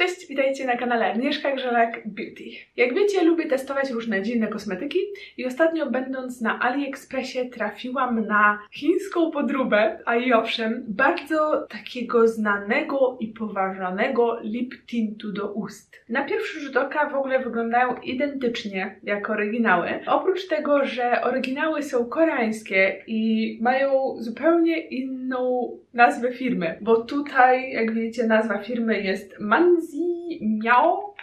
Cześć, witajcie na kanale Agnieszka Grzelak Beauty. Jak wiecie, lubię testować różne dziwne kosmetyki i ostatnio będąc na AliExpressie trafiłam na chińską podróbę, a i owszem, bardzo takiego znanego i poważanego lip tintu do ust. Na pierwszy rzut oka w ogóle wyglądają identycznie jak oryginały. Oprócz tego, że oryginały są koreańskie i mają zupełnie inną nazwę firmy, bo tutaj, jak wiecie, nazwa firmy jest Manzi Miao.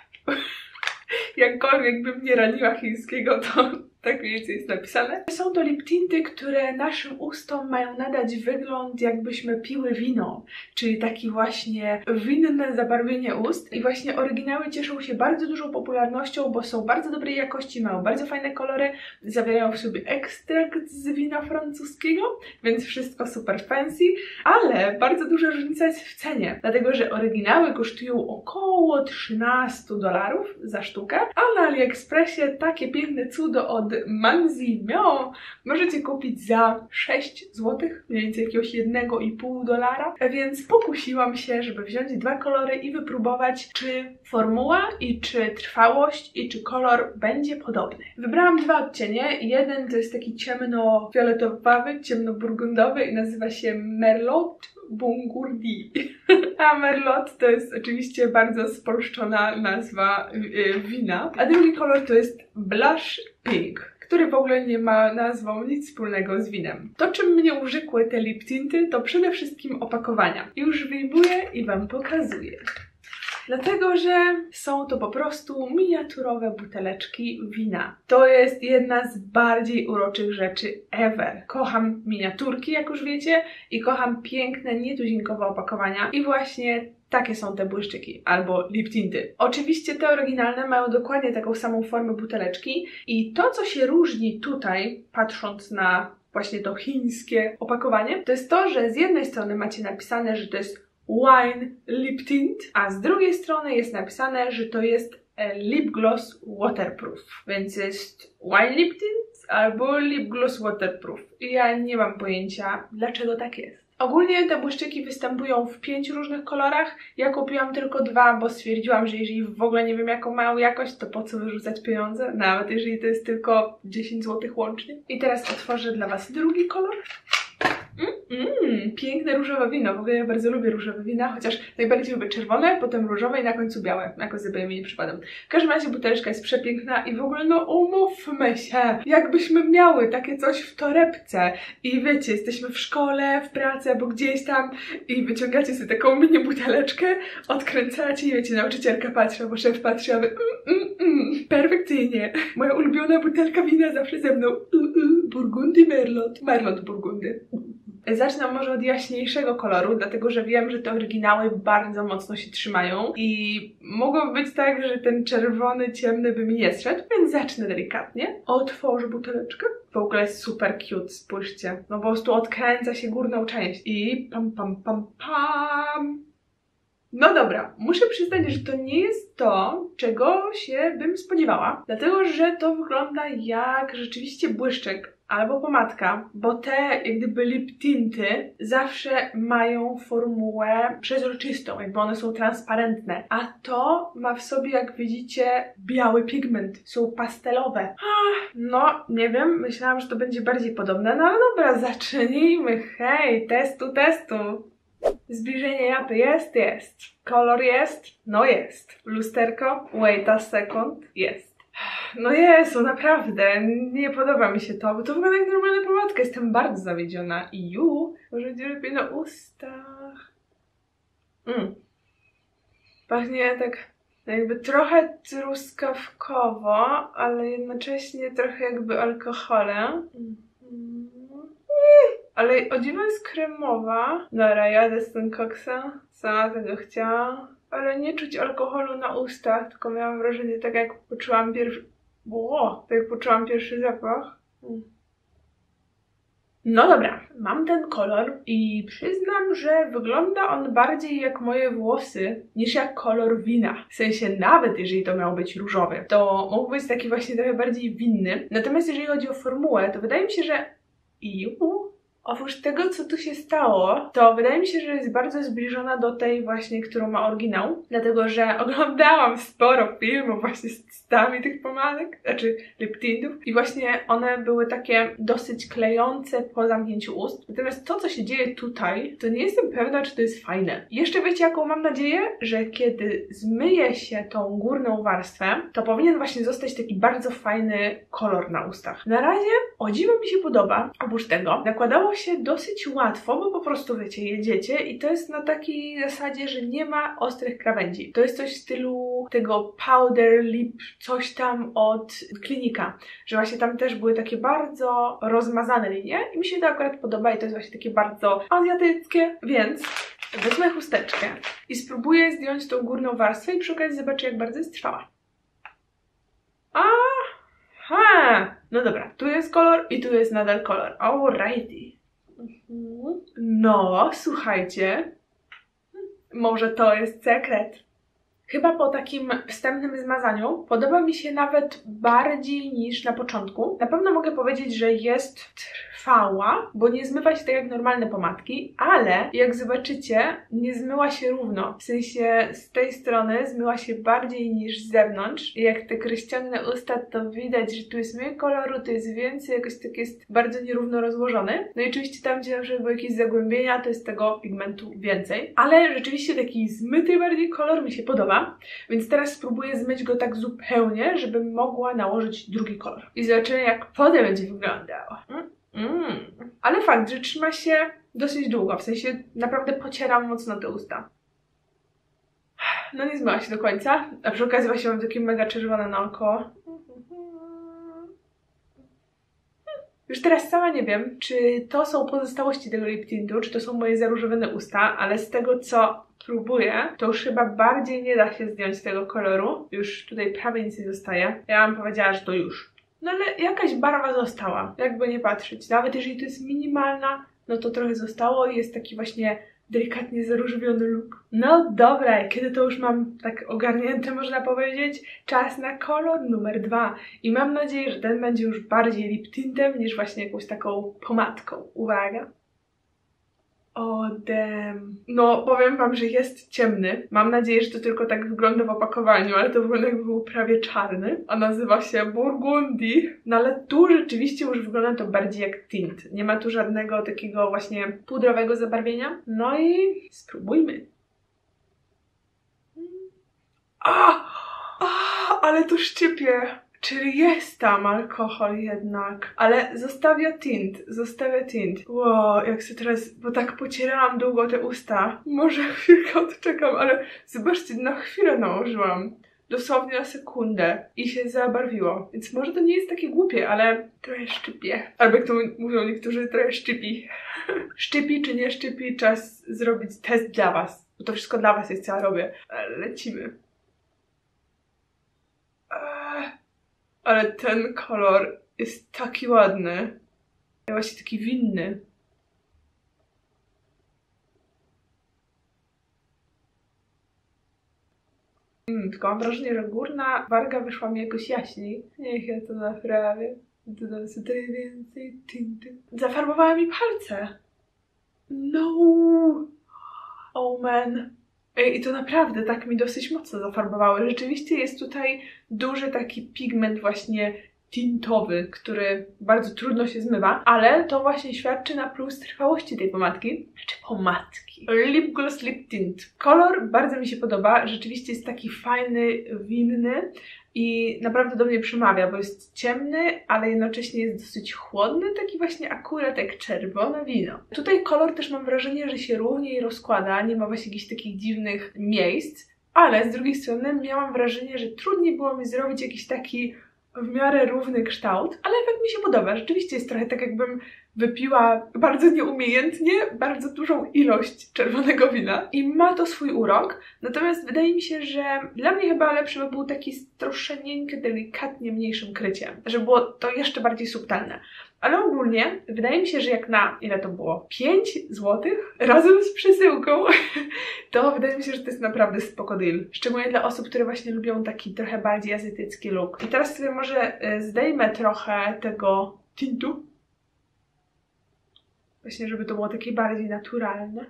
Jakkolwiek bym nie raniła chińskiego, to tak wiecie, jest napisane. Są to lip tinty, które naszym ustom mają nadać wygląd, jakbyśmy piły wino, czyli taki właśnie winne zabarwienie ust. I właśnie oryginały cieszą się bardzo dużą popularnością, bo są bardzo dobrej jakości, mają bardzo fajne kolory, zawierają w sobie ekstrakt z wina francuskiego, więc wszystko super fancy, ale bardzo duża różnica jest w cenie, dlatego że oryginały kosztują około $13 za sztukę, a na AliExpressie takie piękne cudo od Manzi Miao możecie kupić za 6 zł, mniej więcej jakiegoś $1,5, więc pokusiłam się, żeby wziąć dwa kolory i wypróbować, czy formuła i czy trwałość i czy kolor będzie podobny. Wybrałam dwa odcienie. Jeden to jest taki ciemno-fioletowawy, ciemno-burgundowy i nazywa się Merlot Burgundy. A Merlot to jest oczywiście bardzo spolszczona nazwa wina. A drugi kolor to jest Blush Pink, który w ogóle nie ma nazwą nic wspólnego z winem. To, czym mnie urzekły te lip tinty, to przede wszystkim opakowania. Już wyjmuję i wam pokazuję. Dlatego, że są to po prostu miniaturowe buteleczki wina. To jest jedna z bardziej uroczych rzeczy ever. Kocham miniaturki, jak już wiecie, i kocham piękne, nietuzinkowe opakowania. I właśnie takie są te błyszczyki, albo lip tinty. Oczywiście te oryginalne mają dokładnie taką samą formę buteleczki i to, co się różni tutaj, patrząc na właśnie to chińskie opakowanie, to jest to, że z jednej strony macie napisane, że to jest Wine Lip Tint, a z drugiej strony jest napisane, że to jest Lip Gloss Waterproof. Więc jest Wine Lip Tint albo Lip Gloss Waterproof. I ja nie mam pojęcia, dlaczego tak jest. Ogólnie te błyszczyki występują w 5 różnych kolorach. Ja kupiłam tylko 2, bo stwierdziłam, że jeżeli w ogóle nie wiem, jaką mają jakość, to po co wyrzucać pieniądze, nawet jeżeli to jest tylko 10 zł łącznie. I teraz otworzę dla was drugi kolor. Piękne różowe wino. W ogóle ja bardzo lubię różowe wina, chociaż najbardziej lubię czerwone, potem różowe i na końcu białe. Jakoś sobie mi nie przypadam. W każdym razie buteleczka jest przepiękna i w ogóle no umówmy się, jakbyśmy miały takie coś w torebce i wiecie, jesteśmy w szkole, w pracy albo gdzieś tam i wyciągacie sobie taką mini buteleczkę, odkręcacie i wiecie, nauczycielka patrzy albo szef patrzy, a wy perfekcyjnie. Moja ulubiona butelka wina zawsze ze mną. Burgundy Merlot. Merlot Burgundy. Zacznę może od jaśniejszego koloru, dlatego że wiem, że te oryginały bardzo mocno się trzymają i mogłoby być tak, że ten czerwony, ciemny by mi nie zszedł, więc zacznę delikatnie. Otworzę buteleczkę. W ogóle jest super cute, spójrzcie. No po prostu odkręca się górną część i pam, pam, pam, pam. No dobra, muszę przyznać, że to nie jest to, czego się bym spodziewała, dlatego że to wygląda jak rzeczywiście błyszczyk albo pomadka, bo te jak gdyby lip tinty zawsze mają formułę przezroczystą, jakby one są transparentne, a to ma w sobie, jak widzicie, biały pigment, są pastelowe. No, nie wiem, myślałam, że to będzie bardziej podobne, no ale dobra, zacznijmy, hej, testu. Zbliżenie japy jest. Kolor jest? No jest. Lusterko? Wait a second. Jest. No Jezu, naprawdę, nie podoba mi się to, bo to wygląda jak normalna pomadka, jestem bardzo zawiedziona. I może będzie lepiej na ustach. Pachnie tak jakby trochę truskawkowo, ale jednocześnie trochę jakby alkoholem. Ale o dziwo jest kremowa. Dobra, jadę z tym koksem. Sama tego chciałam. Ale nie czuć alkoholu na ustach, tylko miałam wrażenie, tak jak poczułam pierwszy zapach. No dobra, mam ten kolor i przyznam, że wygląda on bardziej jak moje włosy niż jak kolor wina. W sensie nawet jeżeli to miał być różowy, to mógł być taki właśnie trochę bardziej winny. Natomiast jeżeli chodzi o formułę, to wydaje mi się, że Oprócz tego, co tu się stało, to wydaje mi się, że jest bardzo zbliżona do tej właśnie, którą ma oryginał, dlatego, że oglądałam sporo filmów właśnie z testami tych pomadek, znaczy lip tintów i właśnie one były takie dosyć klejące po zamknięciu ust. Natomiast to, co się dzieje tutaj, to nie jestem pewna, czy to jest fajne. I jeszcze wiecie, jaką mam nadzieję? Że kiedy zmyje się tą górną warstwę, to powinien właśnie zostać taki bardzo fajny kolor na ustach. Na razie, o dziwo mi się podoba, oprócz tego nakładało się dosyć łatwo, bo po prostu wiecie, jedziecie i to jest na takiej zasadzie, że nie ma ostrych krawędzi. To jest coś w stylu tego powder lip, coś tam od Klinika, że właśnie tam też były takie bardzo rozmazane linie i mi się to akurat podoba i to jest właśnie takie bardzo azjatyckie, więc wezmę chusteczkę i spróbuję zdjąć tą górną warstwę i przy okazji zobaczę, jak bardzo jest trwała. Aha! No dobra, tu jest kolor i tu jest nadal kolor. Alrighty. No, słuchajcie, może to jest sekret. Chyba po takim wstępnym zmazaniu podoba mi się nawet bardziej niż na początku. Na pewno mogę powiedzieć, że jest trwała, bo nie zmywa się tak jak normalne pomadki, ale jak zobaczycie, nie zmyła się równo. W sensie z tej strony zmyła się bardziej niż z zewnątrz. I jak tak rozciągnę usta, to widać, że tu jest mniej koloru, tu jest więcej, jakoś tak jest bardzo nierówno rozłożony. No i oczywiście tam, gdzie na przykład były jakieś zagłębienia, to jest tego pigmentu więcej. Ale rzeczywiście taki zmyty bardziej kolor mi się podoba. Więc teraz spróbuję zmyć go tak zupełnie, żebym mogła nałożyć drugi kolor. I zobaczymy, jak potem będzie wyglądał. Ale fakt, że trzyma się dosyć długo, w sensie naprawdę pocieram mocno te usta. No nie zmyła się do końca, a przy okazji właśnie mam takie mega czerwone na oko. Już teraz sama nie wiem, czy to są pozostałości tego lip tintu, czy to są moje zaróżowane usta, ale z tego, co próbuję, to już chyba bardziej nie da się zdjąć tego koloru. Już tutaj prawie nic nie zostaje. Ja bym powiedziała, że to już. No ale jakaś barwa została, jakby nie patrzeć. Nawet jeżeli to jest minimalna, no to trochę zostało i jest taki właśnie delikatnie zaróżowiony look. No dobra, kiedy to już mam tak ogarnięte, można powiedzieć, czas na kolor numer 2. I mam nadzieję, że ten będzie już bardziej lip tintem niż właśnie jakąś taką pomadką. Uwaga! O damn. No, powiem wam, że jest ciemny. Mam nadzieję, że to tylko tak wygląda w opakowaniu, ale to wygląda jakby był prawie czarny. A nazywa się Burgundy. No ale tu rzeczywiście już wygląda to bardziej jak tint. Nie ma tu żadnego takiego właśnie pudrowego zabarwienia. No i spróbujmy. Ale to szczypie. Czyli jest tam alkohol jednak, ale zostawia tint. Wow, jak się teraz, bo tak pocierałam długo te usta. Może chwilkę odczekam, ale zobaczcie, na chwilę nałożyłam. Dosłownie na sekundę i się zabarwiło. Więc może to nie jest takie głupie, ale trochę szczypie. Albo jak to mówią niektórzy, trochę szczypi. Szczypi czy nie szczypi, czas zrobić test dla was. Bo to wszystko dla was jest, co ja robię. Ale lecimy. Ale ten kolor jest taki ładny. Właśnie taki winny. Tylko mam wrażenie, że górna warga wyszła mi jakoś jaśniej. Niech ja to naprawię. Dodam sobie trochę więcej tintu. Zafarbowała mi palce. No. Oh man. I to naprawdę tak mi dosyć mocno zafarbowały. Rzeczywiście jest tutaj duży taki pigment właśnie tintowy, który bardzo trudno się zmywa, ale to właśnie świadczy na plus trwałości tej pomadki. Znaczy pomadki. Lip Gloss Lip Tint. Kolor bardzo mi się podoba. Rzeczywiście jest taki fajny, winny i naprawdę do mnie przemawia, bo jest ciemny, ale jednocześnie jest dosyć chłodny, taki właśnie akurat jak czerwone wino. Tutaj kolor też mam wrażenie, że się równiej rozkłada, nie ma właśnie jakichś takich dziwnych miejsc, ale z drugiej strony miałam wrażenie, że trudniej było mi zrobić jakiś taki w miarę równy kształt, ale efekt mi się podoba. Rzeczywiście jest trochę tak, jakbym wypiła bardzo nieumiejętnie bardzo dużą ilość czerwonego wina i ma to swój urok. Natomiast wydaje mi się, że dla mnie chyba lepszy by był taki z troszeczkę delikatnie mniejszym kryciem, żeby było to jeszcze bardziej subtelne. Ale ogólnie wydaje mi się, że jak na, ile to było? 5 zł razem z przesyłką, to wydaje mi się, że to jest naprawdę spoko deal. Szczególnie dla osób, które właśnie lubią taki trochę bardziej azjatycki look. I teraz sobie może zdejmę trochę tego tintu. Właśnie, żeby to było takie bardziej naturalne.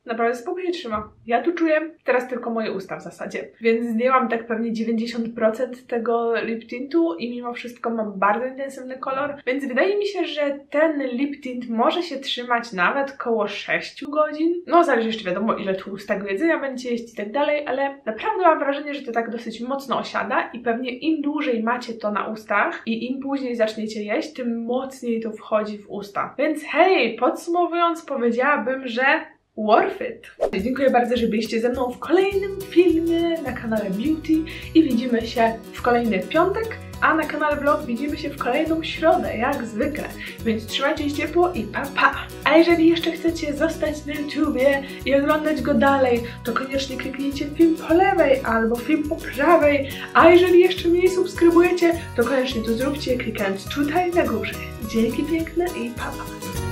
Naprawdę spokojnie trzyma. Ja tu czuję teraz tylko moje usta w zasadzie. Więc zdjęłam tak pewnie 90% tego lip tintu i mimo wszystko mam bardzo intensywny kolor. Więc wydaje mi się, że ten lip tint może się trzymać nawet koło 6 godzin. No zależy jeszcze wiadomo ile tłustego jedzenia będzie jeść i tak dalej, ale naprawdę mam wrażenie, że to tak dosyć mocno osiada i pewnie im dłużej macie to na ustach i im później zaczniecie jeść, tym mocniej to wchodzi w usta. Więc hej, podsumowując powiedziałabym, że worth it! Dziękuję bardzo, że byliście ze mną w kolejnym filmie na kanale Beauty i widzimy się w kolejny piątek, a na kanale Vlog widzimy się w kolejną środę, jak zwykle. Więc trzymajcie się ciepło i pa pa! A jeżeli jeszcze chcecie zostać na YouTubie i oglądać go dalej, to koniecznie kliknijcie film po lewej albo film po prawej, a jeżeli jeszcze mnie nie subskrybujecie, to koniecznie to zróbcie klikając tutaj na górze. Dzięki piękne i pa pa!